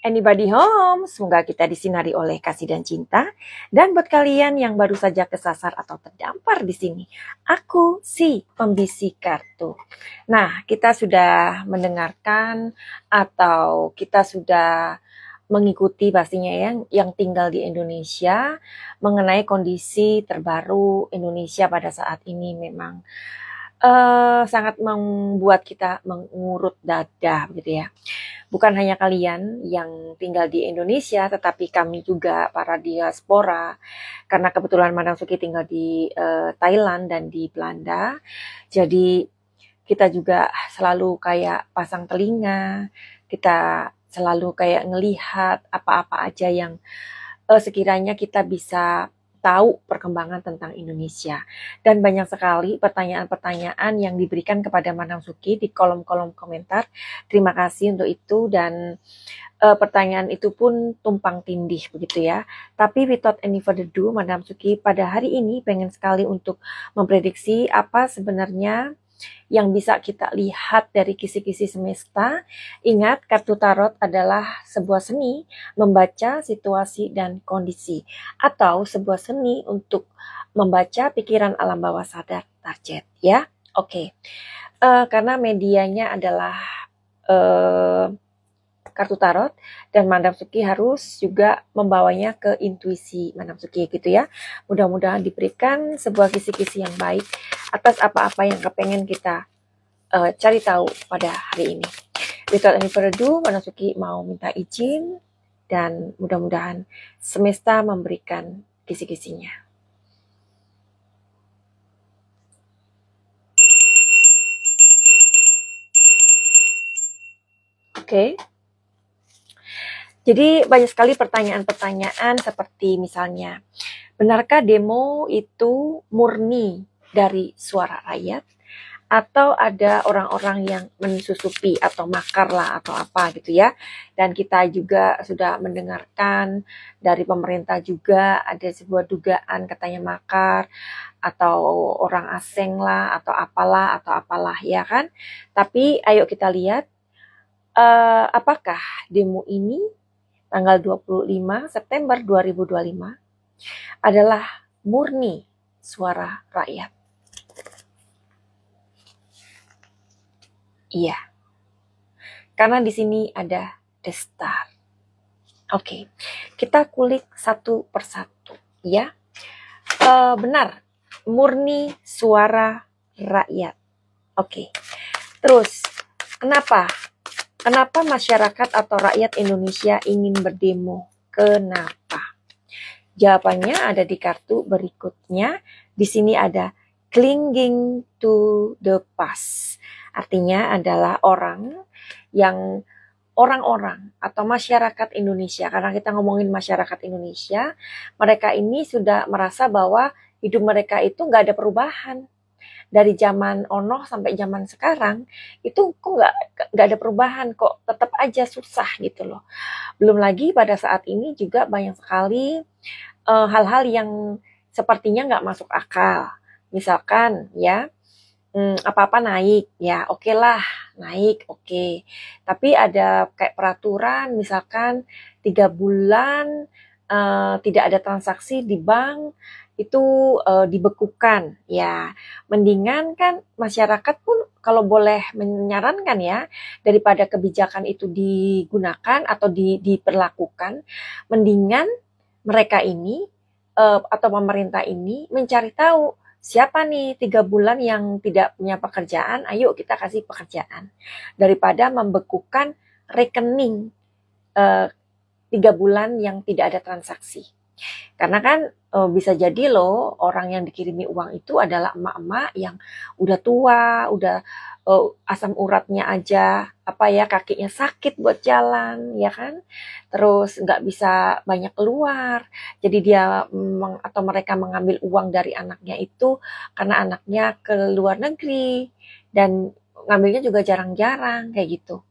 Anybody home? Semoga kita disinari oleh kasih dan cinta. Dan buat kalian yang baru saja kesasar atau terdampar di sini, aku si pembisik kartu. Nah, kita sudah mendengarkan atau kita sudah mengikuti pastinya yang tinggal di Indonesia mengenai kondisi terbaru Indonesia pada saat ini memang sangat membuat kita mengurut dada gitu ya. Bukan hanya kalian yang tinggal di Indonesia, tetapi kami juga para diaspora. Karena kebetulan Madam Suki tinggal di Thailand dan di Belanda. Jadi kita juga selalu kayak pasang telinga, kita selalu kayak ngelihat apa-apa aja yang sekiranya kita bisa tahu perkembangan tentang Indonesia. Dan banyak sekali pertanyaan-pertanyaan yang diberikan kepada Madam Suki di kolom-kolom komentar. Terima kasih untuk itu dan pertanyaan itu pun tumpang tindih begitu ya. Tapi without any further ado, Madam Suki pada hari ini pengen sekali untuk memprediksi apa sebenarnya yang bisa kita lihat dari kisi-kisi semesta. Ingat, kartu tarot adalah sebuah seni membaca situasi dan kondisi, atau sebuah seni untuk membaca pikiran alam bawah sadar target ya. Oke. Karena medianya adalah kartu tarot dan Madam Suki harus juga membawanya ke intuisi Madam Suki gitu ya. Mudah-mudahan diberikan sebuah kisi-kisi yang baik atas apa-apa yang kepengen kita cari tahu pada hari ini. Without any further ado, Madam Suki mau minta izin dan mudah-mudahan semesta memberikan kisi-kisinya. Oke. Jadi banyak sekali pertanyaan-pertanyaan seperti misalnya, benarkah demo itu murni dari suara rakyat? Atau ada orang-orang yang mensusupi atau makar lah atau apa gitu ya. Dan kita juga sudah mendengarkan dari pemerintah juga ada sebuah dugaan katanya makar atau orang asing lah atau apalah ya kan. Tapi ayo kita lihat apakah demo ini tanggal 25 September 2025 adalah murni suara rakyat. Iya, karena di sini ada The Star. Oke, kita kulik satu persatu ya. Benar, murni suara rakyat. Oke, terus kenapa masyarakat atau rakyat Indonesia ingin berdemo? Kenapa? Jawabannya ada di kartu berikutnya. Di sini ada clinging to the past. Artinya adalah orang-orang atau masyarakat Indonesia. Karena kita ngomongin masyarakat Indonesia, mereka ini sudah merasa bahwa hidup mereka itu nggak ada perubahan. Dari zaman Ono sampai zaman sekarang itu kok nggak ada perubahan, kok tetap aja susah gitu loh. Belum lagi pada saat ini juga banyak sekali hal-hal yang sepertinya nggak masuk akal. Misalkan ya apa-apa naik ya, oke lah naik, oke. Tapi ada kayak peraturan misalkan 3 bulan tidak ada transaksi di bank itu dibekukan ya. Mendingan kan masyarakat pun kalau boleh menyarankan ya, daripada kebijakan itu digunakan atau diperlakukan, mendingan mereka ini atau pemerintah ini mencari tahu siapa nih 3 bulan yang tidak punya pekerjaan, ayo kita kasih pekerjaan. Daripada membekukan rekening 3 bulan yang tidak ada transaksi. Karena kan bisa jadi loh orang yang dikirimi uang itu adalah emak-emak yang udah tua, udah asam uratnya aja kakinya sakit buat jalan ya kan, terus nggak bisa banyak keluar, jadi dia atau mereka mengambil uang dari anaknya itu karena anaknya ke luar negeri dan ngambilnya juga jarang-jarang kayak gitu.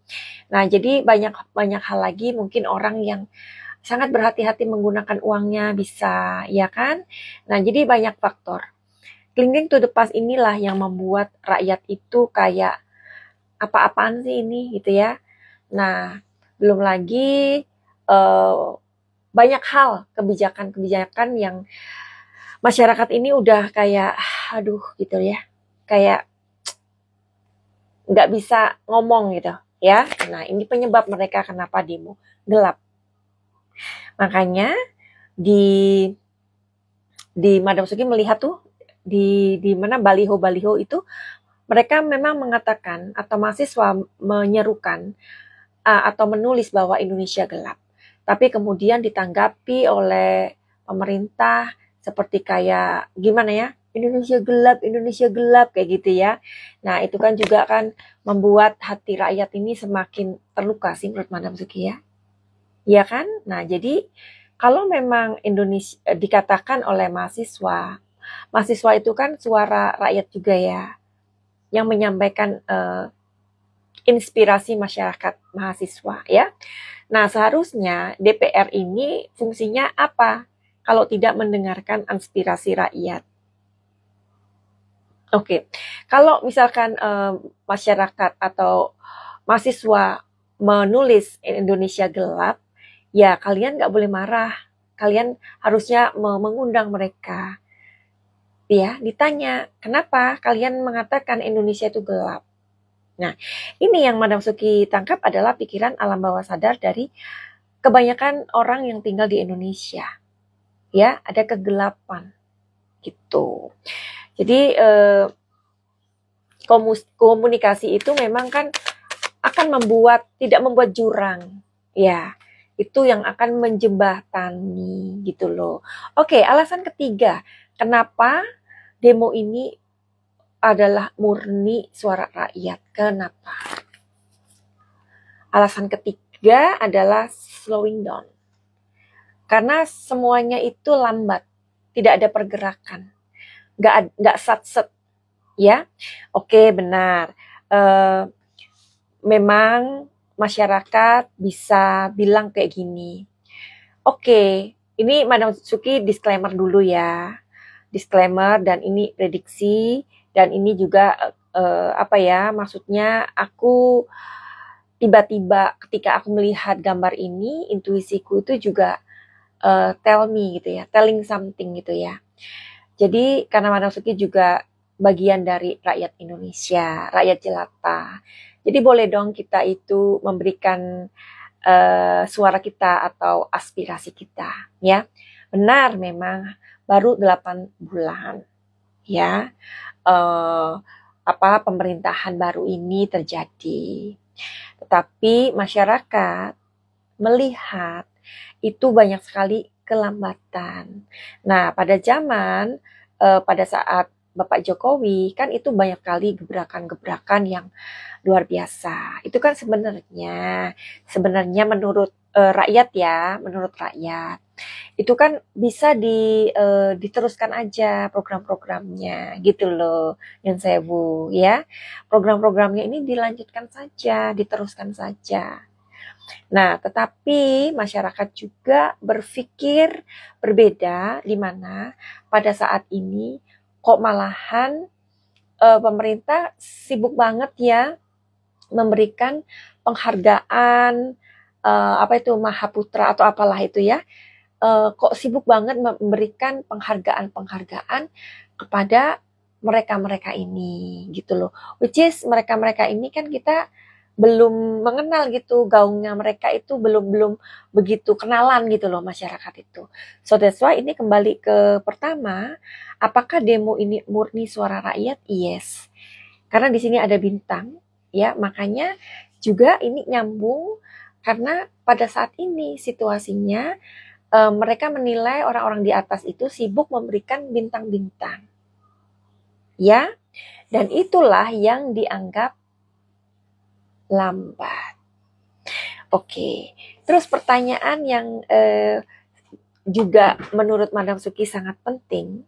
Nah jadi banyak hal lagi mungkin orang yang sangat berhati-hati menggunakan uangnya bisa, ya kan? Nah, jadi banyak faktor. Clinging to the past inilah yang membuat rakyat itu kayak apa-apaan sih ini gitu ya. Nah, belum lagi banyak hal, kebijakan-kebijakan yang masyarakat ini udah kayak, aduh gitu ya, kayak nggak bisa ngomong gitu ya. Nah ini penyebab mereka kenapa demo gelap. Makanya di Madam Suki melihat tuh di mana baliho-baliho itu mereka memang mengatakan atau mahasiswa menyerukan atau menulis bahwa Indonesia gelap. Tapi kemudian ditanggapi oleh pemerintah seperti kayak gimana ya? Indonesia gelap kayak gitu ya. Nah, itu kan juga kan membuat hati rakyat ini semakin terluka sih menurut Madam Suki ya. Iya kan? Nah, jadi kalau memang Indonesia dikatakan oleh mahasiswa, mahasiswa itu kan suara rakyat juga ya, yang menyampaikan inspirasi masyarakat mahasiswa ya. Nah, seharusnya DPR ini fungsinya apa? Kalau tidak mendengarkan aspirasi rakyat. Oke, kalau misalkan masyarakat atau mahasiswa menulis Indonesia gelap, ya kalian nggak boleh marah. Kalian harusnya mengundang mereka. Ya, ditanya, kenapa kalian mengatakan Indonesia itu gelap? Nah, ini yang Madam Suki tangkap adalah pikiran alam bawah sadar dari kebanyakan orang yang tinggal di Indonesia. Ya, ada kegelapan gitu. Jadi komunikasi itu memang kan akan tidak membuat jurang. Ya, itu yang akan menjembatani gitu loh. Oke, alasan ketiga, kenapa demo ini adalah murni suara rakyat. Kenapa? Alasan ketiga adalah slowing down. Karena semuanya itu lambat, tidak ada pergerakan, nggak sat-set, ya. Oke, benar. Memang masyarakat bisa bilang kayak gini. Oke, ini Madam Suki disclaimer dulu ya. Disclaimer dan ini prediksi dan ini juga maksudnya aku tiba-tiba ketika aku melihat gambar ini, intuisiku itu juga tell me gitu ya, telling something gitu ya. Jadi karena Madam Suki juga bagian dari rakyat Indonesia, rakyat jelata. Jadi boleh dong kita itu memberikan suara kita atau aspirasi kita, ya. Benar memang baru 8 bulan, ya. Pemerintahan baru ini terjadi. Tetapi masyarakat melihat itu banyak sekali kelambatan. Nah, pada saat Bapak Jokowi kan itu banyak kali gebrakan-gebrakan yang luar biasa. Itu kan sebenarnya menurut rakyat ya, menurut rakyat. Itu kan bisa diteruskan aja program-programnya gitu loh, yang sewu ya. Program-programnya ini dilanjutkan saja, diteruskan saja. Nah, tetapi masyarakat juga berpikir berbeda di mana pada saat ini kok malahan pemerintah sibuk banget ya memberikan penghargaan Mahaputra atau apalah itu ya. Kok sibuk banget memberikan penghargaan-penghargaan kepada mereka-mereka ini gitu loh. Which is mereka-mereka ini kan kita belum mengenal gitu, gaungnya mereka itu belum begitu kenalan gitu loh masyarakat itu. So that's why ini kembali ke pertama, apakah demo ini murni suara rakyat? Yes. Karena di sini ada bintang ya, makanya juga ini nyambung karena pada saat ini situasinya mereka menilai orang-orang di atas itu sibuk memberikan bintang-bintang. Ya, dan itulah yang dianggap lambat. Oke, terus pertanyaan yang juga menurut Madam Suki sangat penting,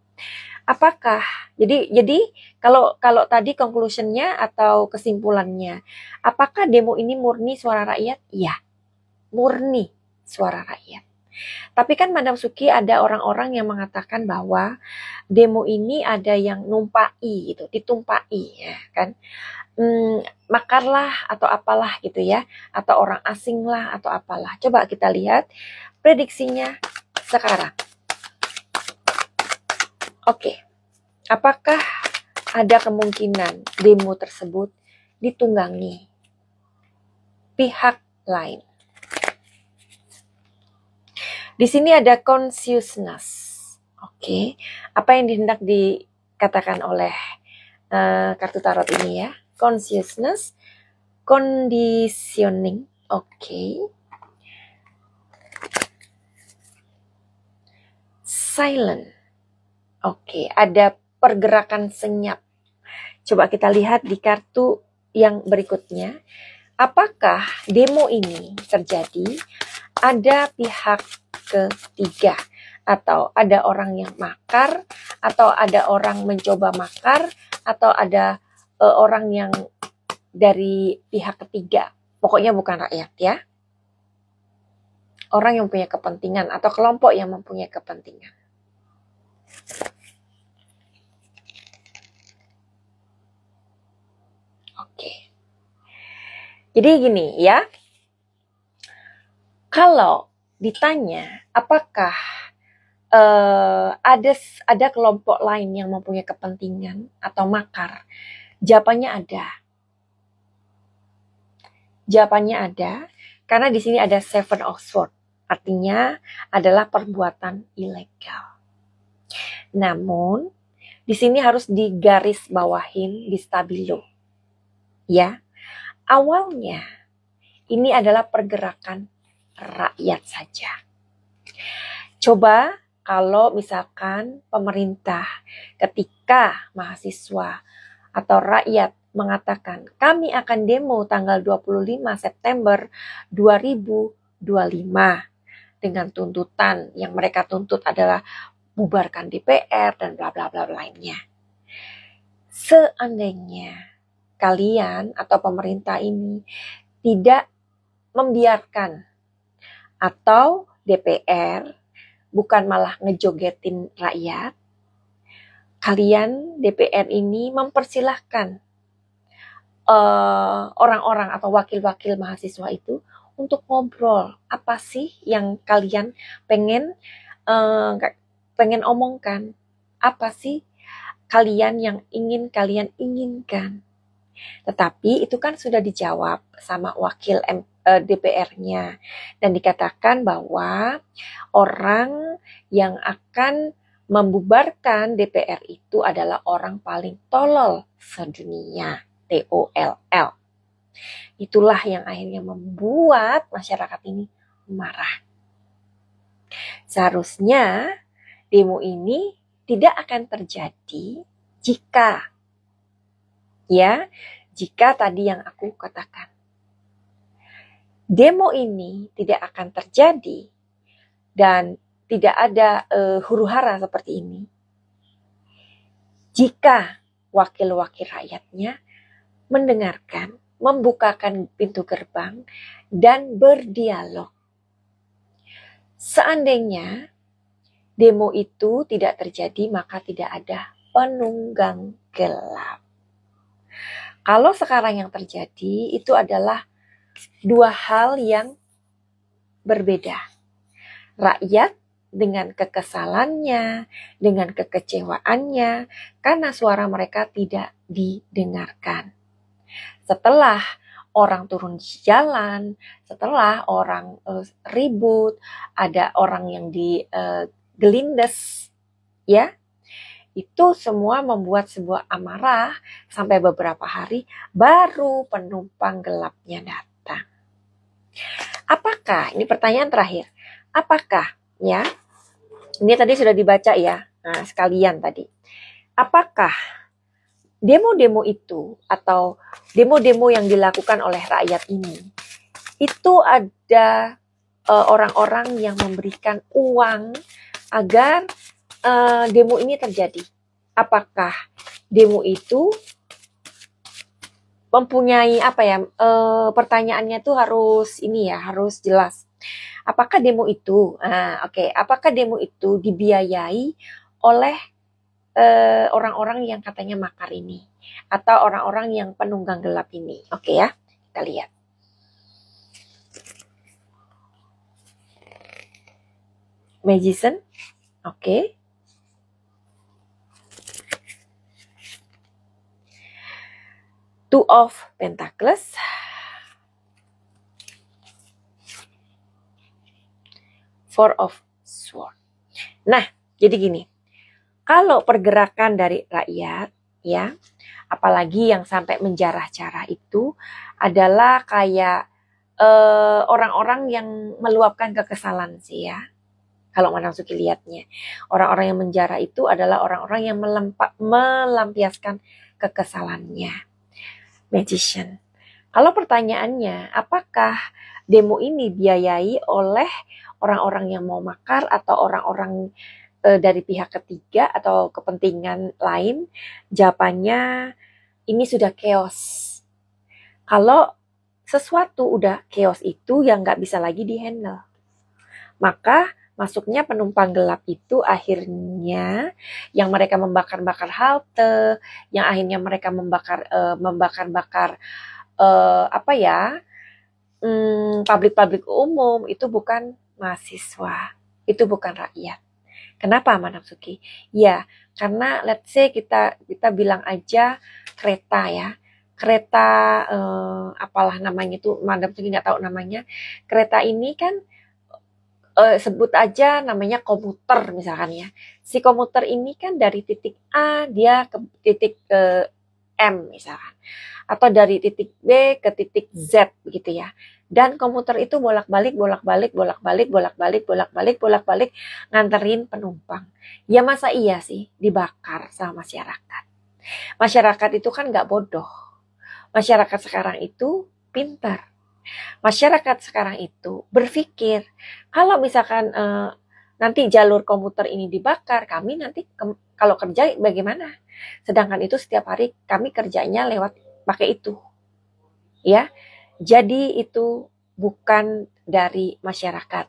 apakah jadi kalau tadi conclusionnya atau kesimpulannya, apakah demo ini murni suara rakyat? Iya, murni suara rakyat. Tapi kan Madam Suki ada orang-orang yang mengatakan bahwa demo ini ada yang numpai gitu, ditumpai ya kan. Makarlah atau apalah gitu ya, atau orang asing lah atau apalah. Coba kita lihat prediksinya sekarang. Oke, apakah ada kemungkinan demo tersebut ditunggangi pihak lain? Di sini ada consciousness. Oke, apa yang hendak dikatakan oleh kartu tarot ini ya? Consciousness, conditioning. Oke. Silent. Oke, ada pergerakan senyap. Coba kita lihat di kartu yang berikutnya. Apakah demo ini terjadi? Ada pihak ketiga, atau ada orang yang makar, atau ada orang mencoba makar, atau ada orang yang dari pihak ketiga. Pokoknya bukan rakyat ya. Orang yang punya kepentingan atau kelompok yang mempunyai kepentingan. Oke. Jadi gini ya. Kalau ditanya apakah ada kelompok lain yang mempunyai kepentingan atau makar, jawabannya ada. Jawabannya ada karena di sini ada Seven of Swords, artinya adalah perbuatan ilegal. Namun di sini harus digaris bawahin di stabilo. Ya, awalnya ini adalah pergerakan rakyat saja. Coba kalau misalkan pemerintah ketika mahasiswa atau rakyat mengatakan kami akan demo tanggal 25 September 2025 dengan tuntutan yang mereka tuntut adalah bubarkan DPR dan bla bla bla lainnya. Seandainya kalian atau pemerintah ini tidak membiarkan atau DPR bukan malah ngejogetin rakyat, kalian DPR ini mempersilahkan orang-orang atau wakil-wakil mahasiswa itu untuk ngobrol apa sih yang kalian pengen omongkan, apa sih kalian yang ingin kalian inginkan. Tetapi itu kan sudah dijawab sama wakil DPR-nya dan dikatakan bahwa orang yang akan membubarkan DPR itu adalah orang paling tolol sedunia, TOLL. Itulah yang akhirnya membuat masyarakat ini marah. Seharusnya demo ini tidak akan terjadi jika tadi yang aku katakan. Demo ini tidak akan terjadi dan tidak ada huru-hara seperti ini jika wakil-wakil rakyatnya mendengarkan, membukakan pintu gerbang, dan berdialog. Seandainya demo itu tidak terjadi, maka tidak ada penunggang gelap. Kalau sekarang yang terjadi itu adalah dua hal yang berbeda. Rakyat dengan kekesalannya, dengan kekecewaannya, karena suara mereka tidak didengarkan. Setelah orang turun di jalan, setelah orang ribut, ada orang yang digelindes, ya, itu semua membuat sebuah amarah sampai beberapa hari baru penumpang gelapnya datang. Apakah, ini pertanyaan terakhir, apakah ya, ini tadi sudah dibaca ya, nah sekalian tadi, apakah demo-demo itu atau demo-demo yang dilakukan oleh rakyat ini itu ada orang-orang yang memberikan uang agar demo ini terjadi? Apakah demo itu mempunyai pertanyaannya tuh harus jelas. Apakah demo itu, apakah demo itu dibiayai oleh orang-orang yang katanya makar ini, atau orang-orang yang penunggang gelap ini? Oke ya, kita lihat. Magician, oke. Two of Pentacles, Four of Swords. Nah, jadi gini, kalau pergerakan dari rakyat, ya, apalagi yang sampai menjarah-jarah itu adalah kayak orang-orang yang meluapkan kekesalan sih ya. Kalau Madam Suki lihatnya, orang-orang yang menjarah itu adalah orang-orang yang melampiaskan kekesalannya. Magician. Kalau pertanyaannya, apakah demo ini biayai oleh orang-orang yang mau makar atau orang-orang dari pihak ketiga atau kepentingan lain? Jawabannya ini sudah chaos. Kalau sesuatu udah chaos itu yang nggak bisa lagi dihandle, maka masuknya penumpang gelap itu akhirnya yang mereka membakar-bakar halte, yang akhirnya mereka membakar-bakar pabrik-pabrik umum, itu bukan mahasiswa, itu bukan rakyat. Kenapa, Madam Suki? Ya, karena let's say kita bilang aja kereta ya. Kereta apalah namanya itu, Madam Suki nggak tahu namanya. Kereta ini kan sebut aja namanya komuter misalkan ya. Si komuter ini kan dari titik A dia ke titik M misalkan. Atau dari titik B ke titik Z begitu ya. Dan komuter itu bolak-balik nganterin penumpang. Ya masa iya sih dibakar sama masyarakat. Masyarakat itu kan nggak bodoh. Masyarakat sekarang itu pintar. Masyarakat sekarang itu berpikir, kalau misalkan nanti jalur komuter ini dibakar, kami nanti kalau kerja bagaimana? Sedangkan itu setiap hari kami kerjanya lewat pakai itu. Ya. Jadi itu bukan dari masyarakat.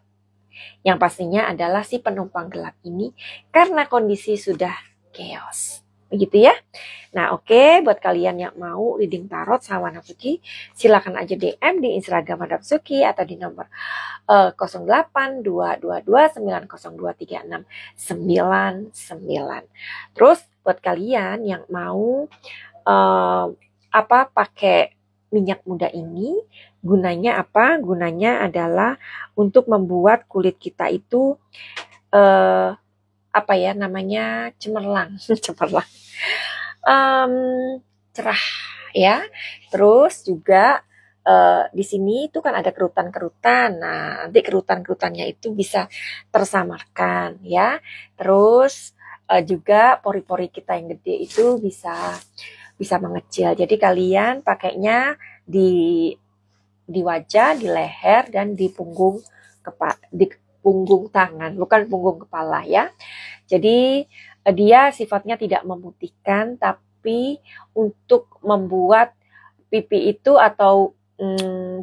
Yang pastinya adalah si penumpang gelap ini karena kondisi sudah chaos. Begitu ya. Nah oke, buat kalian yang mau reading tarot sama Madam Suki, silakan aja DM di Instagram Madam Suki atau di nomor 082229023699. Terus buat kalian yang mau pakai minyak muda ini, gunanya apa? Gunanya adalah untuk membuat kulit kita itu cemerlang, cemerlang, cerah ya. Terus juga di sini itu kan ada kerutan-kerutan. Nah, nanti kerutan-kerutannya itu bisa tersamarkan ya. Terus juga pori-pori kita yang gede itu bisa mengecil. Jadi kalian pakainya di wajah, di leher, dan di punggung tangan, bukan punggung kepala ya. Jadi dia sifatnya tidak memutihkan, tapi untuk membuat pipi itu atau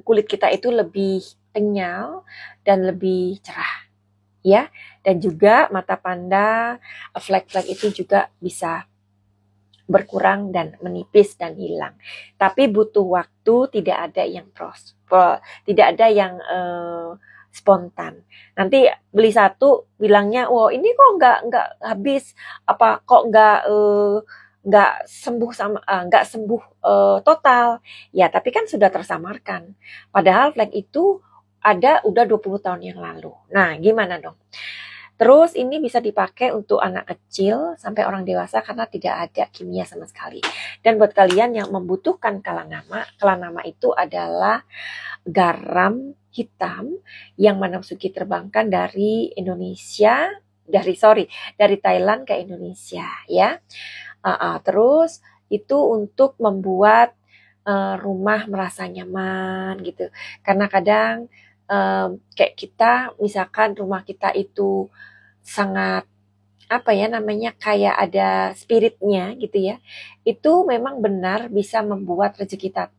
kulit kita itu lebih kenyal dan lebih cerah ya. Dan juga mata panda, flek-flek itu juga bisa berkurang dan menipis dan hilang. Tapi butuh waktu, tidak ada yang spontan. Nanti beli satu bilangnya, "Wow, ini kok nggak habis, apa kok nggak sembuh total." Ya, tapi kan sudah tersamarkan. Padahal flek itu ada udah 20 tahun yang lalu. Nah, gimana dong? Terus ini bisa dipakai untuk anak kecil sampai orang dewasa karena tidak ada kimia sama sekali. Dan buat kalian yang membutuhkan kalanama itu adalah garam hitam yang Madam Suki terbangkan dari dari Thailand ke Indonesia ya. Terus itu untuk membuat rumah merasa nyaman gitu. Karena kadang kayak kita misalkan rumah kita itu sangat kayak ada spiritnya gitu ya. Itu memang benar bisa membuat rezeki kita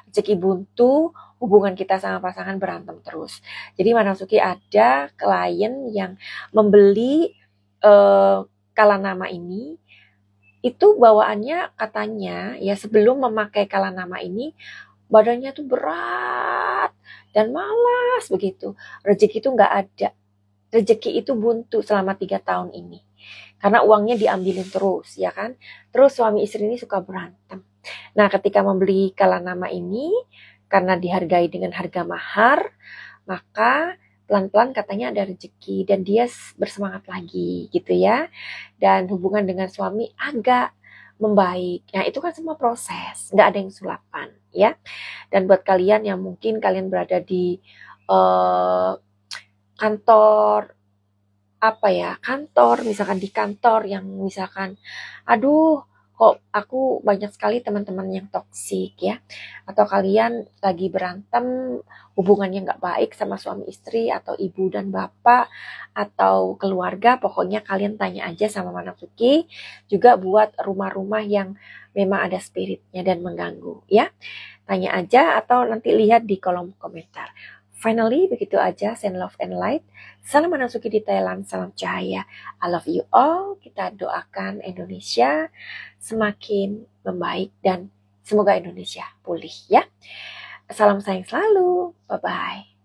rezeki buntu, hubungan kita sama pasangan berantem terus. Jadi Manasuki ada klien yang membeli Kalanama ini, itu bawaannya katanya ya sebelum memakai Kalanama ini badannya tuh berat dan malas begitu. Rezeki itu nggak ada. Rezeki itu buntu selama 3 tahun ini. Karena uangnya diambilin terus, ya kan? Terus suami istri ini suka berantem. Nah, ketika membeli Kalanama ini, karena dihargai dengan harga mahar, maka pelan-pelan katanya ada rezeki dan dia bersemangat lagi gitu ya. Dan hubungan dengan suami agak membaik. Nah, itu kan semua proses, nggak ada yang sulapan ya. Dan buat kalian yang mungkin kalian berada di kantor kantor misalkan di kantor yang misalkan aduh kok aku banyak sekali teman-teman yang toksik ya, atau kalian lagi berantem hubungannya nggak baik sama suami istri atau ibu dan bapak atau keluarga, pokoknya kalian tanya aja sama Manasuki juga buat rumah-rumah yang memang ada spiritnya dan mengganggu ya. Tanya aja atau nanti lihat di kolom komentar. Finally, begitu aja. Send love and light. Salam Manasuki di Thailand, salam cahaya. I love you all. Kita doakan Indonesia semakin membaik dan semoga Indonesia pulih ya. Salam sayang selalu. Bye-bye.